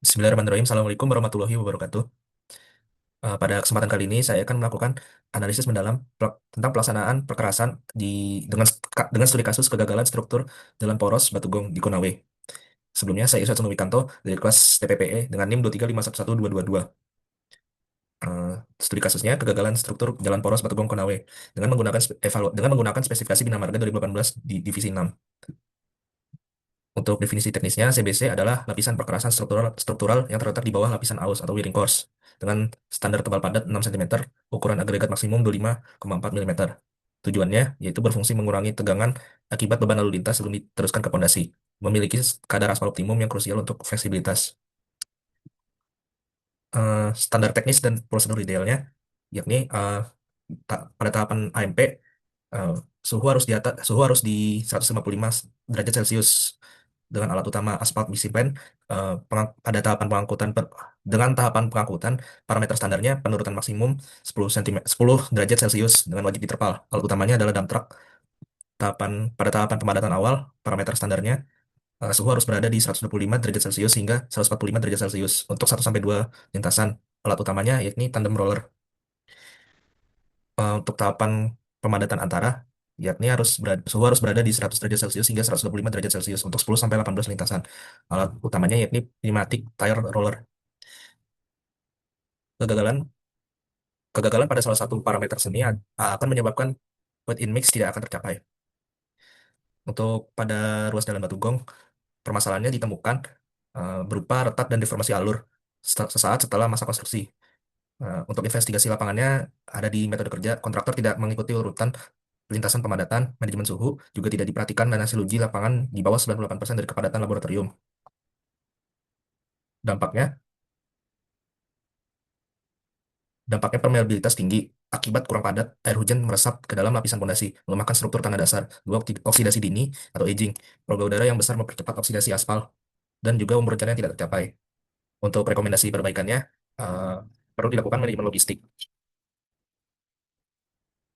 Bismillahirrahmanirrahim. Assalamualaikum warahmatullahi wabarakatuh. Pada kesempatan kali ini saya akan melakukan analisis mendalam tentang pelaksanaan perkerasan dengan studi kasus kegagalan struktur jalan poros Batugong di Konawe. Sebelumnya saya Irsyad Wikanto dari kelas TPPE dengan NIM 235111222. Eh, Studi kasusnya kegagalan struktur jalan poros Batugong Konawe dengan menggunakan spesifikasi Bina Marga 2018 di divisi 6. Untuk definisi teknisnya, CBC adalah lapisan perkerasan struktural yang terletak di bawah lapisan aus atau wearing course dengan standar tebal padat 6 cm, ukuran agregat maksimum 25,4 mm. Tujuannya yaitu berfungsi mengurangi tegangan akibat beban lalu lintas sebelum diteruskan ke pondasi. Memiliki kadar aspal optimum yang krusial untuk fleksibilitas. Standar teknis dan prosedur idealnya, yakni pada tahapan AMP, eh, suhu harus di 155 derajat Celcius dengan alat utama aspal bisi pen. Pada tahapan dengan tahapan pengangkutan, parameter standarnya penurutan maksimum 10 derajat Celcius dengan wajib diterpal. Alat utamanya adalah dump truck. Pada tahapan pemadatan awal, parameter standarnya suhu harus berada di 125 derajat Celcius hingga 145 derajat Celcius untuk 1 sampai 2 lintasan. Alat utamanya yakni tandem roller. Untuk tahapan pemadatan antara, suhu harus berada di 100 derajat Celcius hingga 125 derajat Celcius untuk 10 sampai 18 lintasan. Alat utamanya yakni pneumatic tire roller. Kegagalan Kegagalan pada salah satu parameter seni akan menyebabkan weight in mix tidak akan tercapai. Untuk pada ruas jalan Batugong, permasalahannya ditemukan berupa retak dan deformasi alur sesaat setelah masa konstruksi. Untuk investigasi lapangannya ada di metode kerja, kontraktor tidak mengikuti urutan lintasan pemadatan, manajemen suhu juga tidak diperhatikan dan hasil uji lapangan di bawah 98% dari kepadatan laboratorium. Dampaknya, dampaknya permeabilitas tinggi akibat kurang padat, air hujan meresap ke dalam lapisan pondasi, melemahkan struktur tanah dasar, dua oksidasi dini atau aging, rongga udara yang besar mempercepat oksidasi aspal, dan juga umur rencana yang tidak tercapai. Untuk rekomendasi perbaikannya, eh, perlu dilakukan manajemen logistik,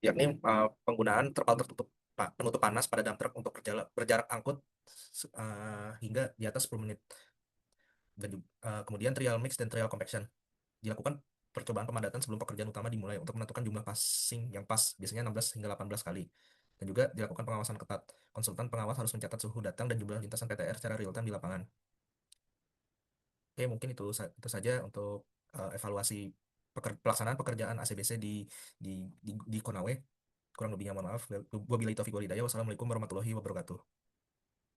yakni penggunaan terpal penutup panas pada dump truck untuk berjarak angkut hingga di atas 10 menit. Dan kemudian trial mix dan trial compaction. Dilakukan percobaan pemadatan sebelum pekerjaan utama dimulai untuk menentukan jumlah passing yang pas, biasanya 16 hingga 18 kali. Dan juga dilakukan pengawasan ketat. Konsultan pengawas harus mencatat suhu datang dan jumlah lintasan PTR secara real time di lapangan. Oke, mungkin itu saja untuk evaluasi pelaksanaan pekerjaan ACBC di Konawe. Kurang lebihnya mohon maaf. Wabillahi taufiq walhidayah. Wassalamualaikum warahmatullahi wabarakatuh.